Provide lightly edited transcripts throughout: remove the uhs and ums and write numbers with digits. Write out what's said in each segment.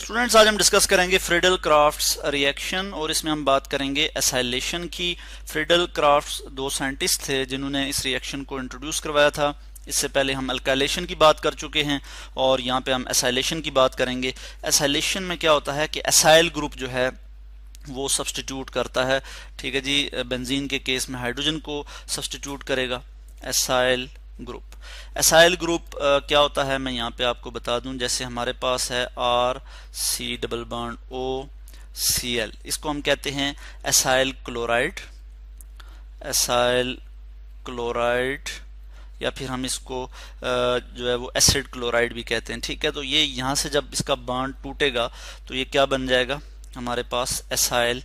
Students, आज हम discuss करेंगे फ्रीडल क्राफ्ट्स रिएक्शन और इसमें हम बात करेंगे एसाइलेशन की। फ्रीडल क्राफ्ट्स दो साइंटिस्ट थे जिन्होंने इस रिएक्शन को इंट्रोड्यूस करवाया था। इससे पहले हम अल्काइलेशन की बात कर चुके हैं और यहाँ पे हम एसाइलेशन की बात करेंगे। एसाइलेशन में क्या होता है कि एसाइल ग्रुप जो है वो सब्सटीट्यूट करता है, ठीक है जी, बेंजीन के केस में हाइड्रोजन को सब्सटीट्यूट करेगा एसाइल ग्रुप। एसाइल ग्रुप क्या होता है मैं यहाँ पे आपको बता दूं। जैसे हमारे पास है R C double bond O C L, इसको हम कहते हैं एसाइल क्लोराइड। एसाइल क्लोराइड या फिर हम इसको जो है वो एसिड क्लोराइड भी कहते हैं, ठीक है। तो ये यहाँ से जब इसका बॉन्ड टूटेगा तो ये क्या बन जाएगा, हमारे पास एसाइल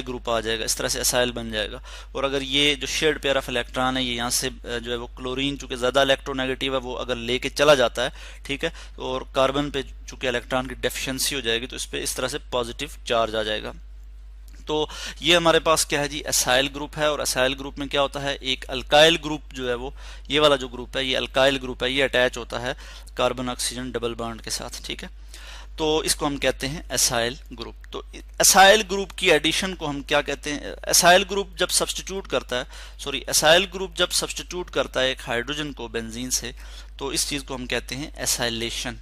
ग्रुप आ जाएगा। इस तरह से एसाइल बन जाएगा। और अगर ये जो शेयर्ड पेयर ऑफ इलेक्ट्रॉन है ये यहाँ से जो है वो क्लोरीन चूंकि ज़्यादा इलेक्ट्रोनेगेटिव है वो अगर लेके चला जाता है, ठीक है, और कार्बन पे चूंकि इलेक्ट्रॉन की डेफिशिएंसी हो जाएगी तो इस पर इस तरह से पॉजिटिव चार्ज आ जाएगा। तो ये हमारे पास क्या है जी, एसाइल ग्रुप है। और एसाइल ग्रुप में क्या होता है, एक अल्काइल ग्रुप जो है वो, ये वाला जो ग्रुप है ये अल्काइल ग्रुप है, ये अटैच होता है कार्बन ऑक्सीजन डबल बॉन्ड के साथ, ठीक है। तो इसको हम कहते हैं एसाइल ग्रुप। तो एसाइल ग्रुप की एडिशन को हम क्या कहते हैं, एसाइल ग्रुप जब सब्सटीट्यूट करता है, एसाइल ग्रुप जब सब्सटीट्यूट करता है एक हाइड्रोजन को बेंजीन से, तो इस चीज को हम कहते हैं एसाइलेशन,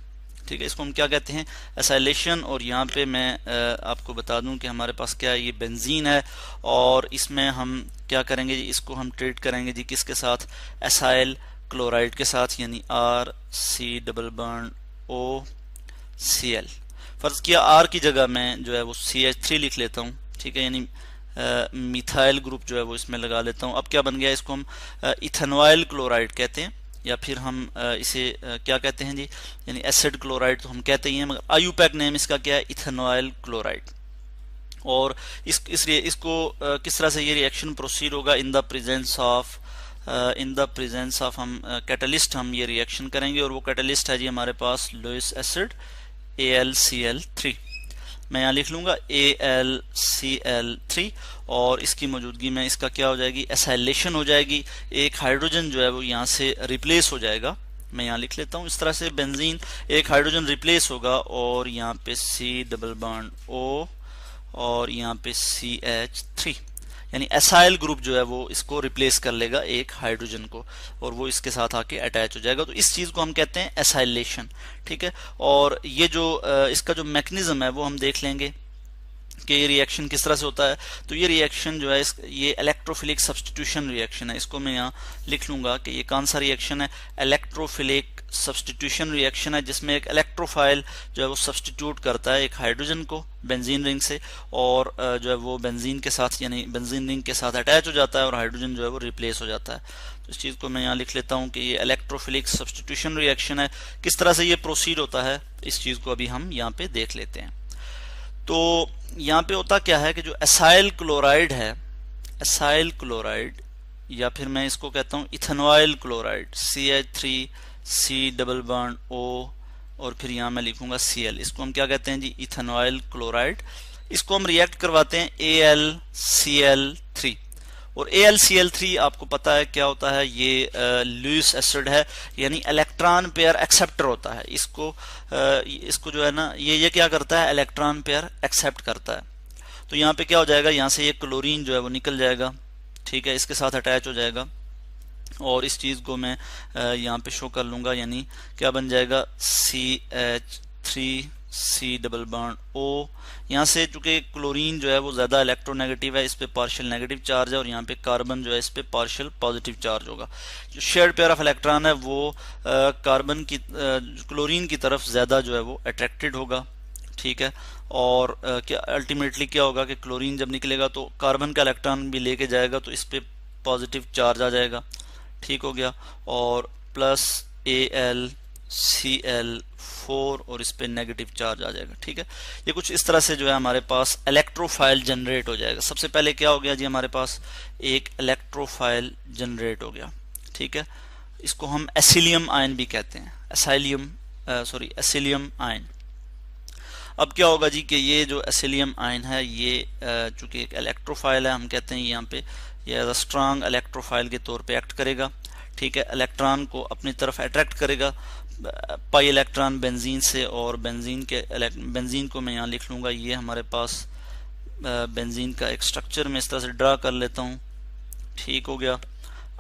ठीक है। इसको हम क्या कहते हैं, एसाइलेशन। और यहाँ पे मैं आपको बता दूं कि हमारे पास क्या है, ये बेंजीन है और इसमें हम क्या करेंगे जी, इसको हम ट्रीट करेंगे जी किसके साथ, एसाइल क्लोराइड के साथ, यानी R C double bond O C L. फर्ज किया आर की जगह मैं जो है वो CH3 लिख लेता हूँ, ठीक है, यानी मिथाइल ग्रुप जो है वो इसमें लगा लेता हूँ। अब क्या बन गया, इसको हम इथेनॉइल क्लोराइड कहते हैं या फिर हम इसे क्या कहते हैं जी, यानी एसिड क्लोराइड तो हम कहते ही हैं, मगर आईयूपैक नेम इसका क्या है, इथेनॉइल क्लोराइड। और इसको किस तरह से ये रिएक्शन प्रोसीड होगा, इन द प्रेजेंस ऑफ हम कैटलिस्ट हम ये रिएक्शन करेंगे। और वो कैटलिस्ट है जी हमारे पास लुईस एसिड AlCl3। मैं यहाँ लिख लूंगा AlCl3 और इसकी मौजूदगी में इसका क्या हो जाएगी, एसाइलेशन हो जाएगी। एक हाइड्रोजन जो है वो यहाँ से रिप्लेस हो जाएगा। मैं यहाँ लिख लेता हूँ इस तरह से, बेंजीन एक हाइड्रोजन रिप्लेस होगा और यहाँ पे C डबल बॉन्ड O और यहाँ पे CH3, यानी एसाइल ग्रुप जो है वो इसको रिप्लेस कर लेगा एक हाइड्रोजन को और वो इसके साथ आके अटैच हो जाएगा। तो इस चीज को हम कहते हैं एसाइलेशन, ठीक है। और ये जो इसका जो मैकेनिज्म है वो हम देख लेंगे कि ये रिएक्शन किस तरह से होता है। तो ये रिएक्शन जो है ये इलेक्ट्रोफिलिक सब्सटीट्यूशन रिएक्शन है। इसको मैं यहाँ लिख लूंगा कि ये कौन सा रिएक्शन है, इलेक्ट्रोफिलिक सब्सटीट्यूशन रिएक्शन है, जिसमें एक इलेक्ट्रोफाइल जो है वो सब्सटीट्यूट करता है एक हाइड्रोजन को बेंजीन रिंग से और जो है वो बेंजीन के साथ यानी बेंजीन रिंग के साथ अटैच हो जाता है और हाइड्रोजन जो है वो रिप्लेस हो जाता है। तो इस चीज को मैं यहाँ लिख लेता हूँ कि ये इलेक्ट्रोफिलिक सब्सटीट्यूशन रिएक्शन है। किस तरह से ये प्रोसीड होता है इस चीज को अभी हम यहाँ पे देख लेते हैं। तो यहाँ पे होता क्या है कि जो एसाइल क्लोराइड है, एसाइल क्लोराइड या फिर मैं इसको कहता हूँ ethanoyl chloride, CH3 C double bond O और फिर यहाँ मैं लिखूंगा Cl, इसको हम क्या कहते हैं जी, इथेनॉइल क्लोराइड। इसको हम रिएक्ट करवाते हैं AlCl3 और AlCl3 आपको पता है क्या होता है, ये लुईस एसिड है, यानी इलेक्ट्रॉन पेयर एक्सेप्टर होता है। इसको जो है ना ये क्या करता है, इलेक्ट्रॉन पेयर एक्सेप्ट करता है। तो यहाँ पे क्या हो जाएगा, यहाँ से ये क्लोरीन जो है वो निकल जाएगा, ठीक है, इसके साथ अटैच हो जाएगा और इस चीज को मैं यहाँ पे शो कर लूंगा, यानी क्या बन जाएगा, CH3 C double bond O। यहाँ से चूंकि क्लोरीन जो है वो ज्यादा इलेक्ट्रोनेगेटिव है, इस पे पार्शियल नेगेटिव चार्ज है और यहाँ पे कार्बन जो है इस पे पार्शियल पॉजिटिव चार्ज होगा। जो शेयर्ड पेयर ऑफ इलेक्ट्रॉन है वो कार्बन की क्लोरीन की तरफ ज्यादा जो है वो अट्रैक्टेड होगा, ठीक है। और क्या अल्टीमेटली क्या होगा कि क्लोरीन जब निकलेगा तो कार्बन का इलेक्ट्रॉन भी लेके जाएगा तो इस पे पॉजिटिव चार्ज आ जाएगा, ठीक हो गया, और प्लस AlCl4 और इस पे नेगेटिव चार्ज आ जाएगा, ठीक है। ये कुछ इस तरह से जो है हमारे पास इलेक्ट्रोफाइल जनरेट हो जाएगा। सबसे पहले क्या हो गया जी, हमारे पास एक इलेक्ट्रोफाइल जनरेट हो गया, ठीक है। इसको हम एसिलियम आयन भी कहते हैं, एसिलियम आयन। अब क्या होगा जी कि ये जो एसिलियम आयन है ये चूंकि एक इलेक्ट्रोफाइल है, हम कहते हैं यहाँ पे ये एज अ स्ट्रांग इलेक्ट्रोफाइल के तौर पे एक्ट करेगा, ठीक है। इलेक्ट्रॉन को अपनी तरफ अट्रैक्ट करेगा पाई इलेक्ट्रॉन बेंजीन से, और बेंजीन को मैं यहाँ लिख लूँगा, ये हमारे पास बेंजीन का एक स्ट्रक्चर मैं इस तरह से ड्रा कर लेता हूँ। ठीक हो गया।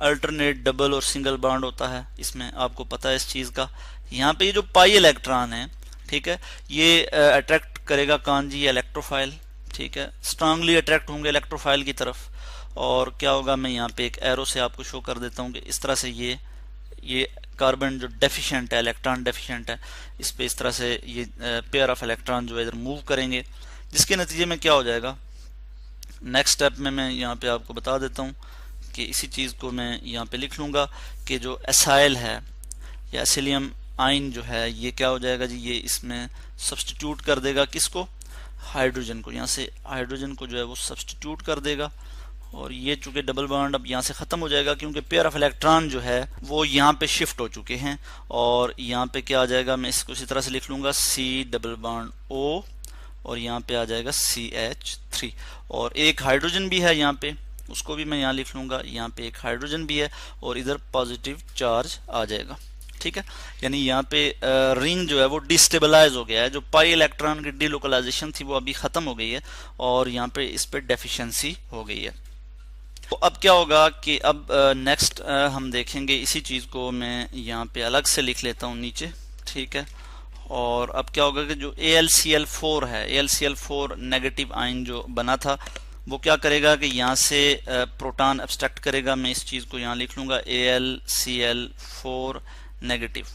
अल्टरनेट डबल और सिंगल बॉन्ड होता है इसमें, आपको पता है इस चीज़ का। यहाँ पे ये जो पाई इलेक्ट्रॉन है, ठीक है, ये अट्रैक्ट करेगा कौन जी, इलेक्ट्रोफाइल। ठीक है, स्ट्रांगली अट्रैक्ट होंगे इलेक्ट्रोफाइल की तरफ। और क्या होगा, मैं यहाँ पे एक एरो से आपको शो कर देता हूँ कि इस तरह से ये कार्बन जो डेफिशिएंट है, इलेक्ट्रॉन डेफिशिएंट है, इस पे इस तरह से ये पेयर ऑफ इलेक्ट्रॉन जो है इधर मूव करेंगे, जिसके नतीजे में क्या हो जाएगा। नेक्स्ट स्टेप में मैं यहाँ पे आपको बता देता हूँ कि इसी चीज़ को मैं यहाँ पे लिख लूँगा कि जो एसाइल है या एसिलियम आइन जो है, ये क्या हो जाएगा जी, ये इसमें सब्स्टिट्यूट कर देगा किसको, हाइड्रोजन को। यहाँ से हाइड्रोजन को जो है वो सब्स्टिट्यूट कर देगा, और ये चूंकि डबल बॉन्ड अब यहाँ से ख़त्म हो जाएगा क्योंकि पेयर ऑफ इलेक्ट्रॉन जो है वो यहाँ पे शिफ्ट हो चुके हैं। और यहाँ पे क्या आ जाएगा, मैं इसको इसी तरह से लिख लूँगा, C डबल बॉन्ड O, और यहाँ पे आ जाएगा CH3। और एक हाइड्रोजन भी है यहाँ पे, उसको भी मैं यहाँ लिख लूँगा, यहाँ पे एक हाइड्रोजन भी है और इधर पॉजिटिव चार्ज आ जाएगा। ठीक है, यानी यहाँ पे रिंग जो है वो डिस्टेबलाइज हो गया है, जो पाई इलेक्ट्रॉन की डिलोकलाइजेशन थी वो अभी ख़त्म हो गई है, और यहाँ पे इस पे डेफिशिएंसी हो गई है। तो अब क्या होगा कि अब नेक्स्ट हम देखेंगे, इसी चीज़ को मैं यहाँ पे अलग से लिख लेता हूँ नीचे। ठीक है, और अब क्या होगा कि जो AlCl4 है, AlCl4 नेगेटिव आयन जो बना था, वो क्या करेगा कि यहाँ से प्रोटॉन एब्स्ट्रैक्ट करेगा। मैं इस चीज़ को यहाँ लिख लूँगा, AlCl4 नेगेटिव।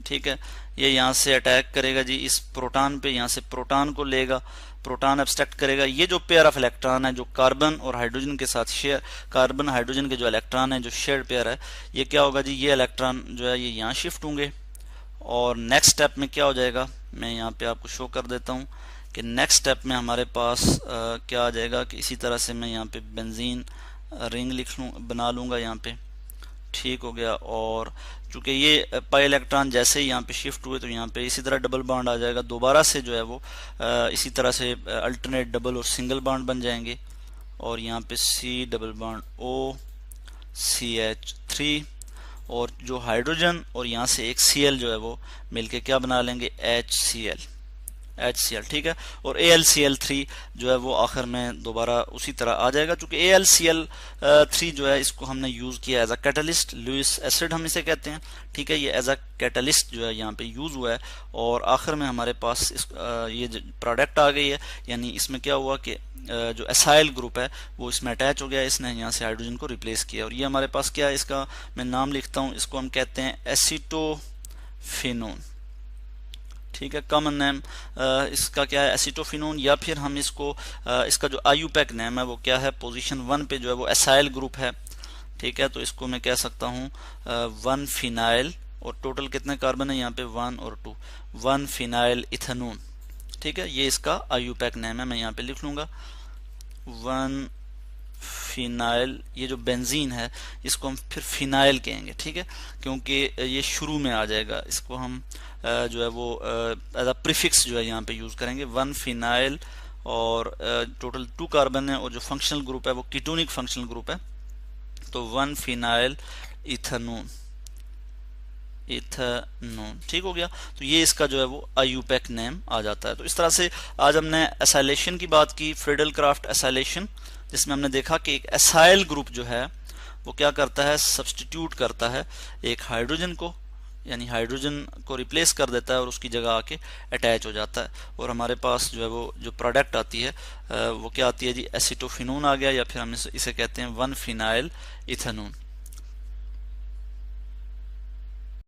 ठीक है, ये यहाँ से अटैक करेगा जी इस प्रोटॉन पे, यहाँ से प्रोटॉन को लेगा, प्रोटॉन एब्स्ट्रैक्ट करेगा। ये जो पेयर ऑफ इलेक्ट्रॉन है जो कार्बन और हाइड्रोजन के साथ शेयर, कार्बन हाइड्रोजन के जो इलेक्ट्रॉन है जो शेयर्ड पेयर है, ये क्या होगा जी, ये इलेक्ट्रॉन जो है ये यहाँ शिफ्ट होंगे। और नेक्स्ट स्टेप में क्या हो जाएगा, मैं यहाँ पे आपको शो कर देता हूँ कि नेक्स्ट स्टेप में हमारे पास क्या आ जाएगा कि इसी तरह से मैं यहाँ पे बेंजीन रिंग लिख लूँ, बना लूँगा यहाँ पे। ठीक हो गया। और चूंकि ये पाई इलेक्ट्रॉन जैसे ही यहाँ पे शिफ्ट हुए तो यहाँ पे इसी तरह डबल बॉन्ड आ जाएगा, दोबारा से जो है वो इसी तरह से अल्टरनेट डबल और सिंगल बॉन्ड बन जाएंगे। और यहाँ पे C double bond O CH3, और जो हाइड्रोजन और यहाँ से एक Cl जो है वो मिलके क्या बना लेंगे, HCl। ठीक है, और AlCl3 जो है वो आखिर में दोबारा उसी तरह आ जाएगा। चूंकि AlCl3 जो है इसको हमने यूज़ किया as a catalyst, Lewis acid हम इसे कहते हैं। ठीक है, ये एज अ कैटलिस्ट जो है यहाँ पे यूज़ हुआ है, और आखिर में हमारे पास ये प्रोडक्ट आ गई है। यानी इसमें क्या हुआ कि जो एसाइल ग्रुप है वो इसमें अटैच हो गया, इसने यहाँ से हाइड्रोजन को रिप्लेस किया। और ये हमारे पास क्या है, इसका मैं नाम लिखता हूँ, इसको हम कहते हैं एसीटोफिनोन। ठीक है, कॉमन नेम इसका क्या है, एसीटोफिनोन, या फिर हम इसको इसका जो IUPAC नेम है वो क्या है, पोजीशन 1 पे जो है वो एसाइल ग्रुप है। ठीक है, तो इसको मैं कह सकता हूँ 1 फिनाइल, और टोटल कितने कार्बन है यहाँ पे 1 और 2, 1 फिनाइल इथेनोन। ठीक है, ये इसका IUPAC नेम है, मैं यहाँ पे लिख लूँगा 1 फिनाइल। ये जो बेंजीन है इसको हम फिर फिनाइल कहेंगे। ठीक है, क्योंकि ये शुरू में आ जाएगा, इसको हम जो है वो एज अ प्रीफिक्स जो है यहाँ पे यूज़ करेंगे, 1 फिनाइल। और टोटल 2 कार्बन है, और जो फंक्शनल ग्रुप है वो कीटोनिक फंक्शनल ग्रुप है, तो 1 फिनाइल इथेनोन। ठीक हो गया, तो ये इसका जो है वो IUPAC नेम आ जाता है। तो इस तरह से आज हमने एसाइलेशन की बात की, फ्रीडल क्राफ्ट एसाइलेशन, जिसमें हमने देखा कि एक एसाइल ग्रुप जो है वो क्या करता है, सब्स्टिट्यूट करता है एक हाइड्रोजन को, यानी हाइड्रोजन को रिप्लेस कर देता है और उसकी जगह आके अटैच हो जाता है। और हमारे पास जो है वो जो प्रोडक्ट आती है वो क्या आती है जी, एसीटोफिनोन आ गया, या फिर हम इसे कहते हैं 1 फिनाइल इथेनोन।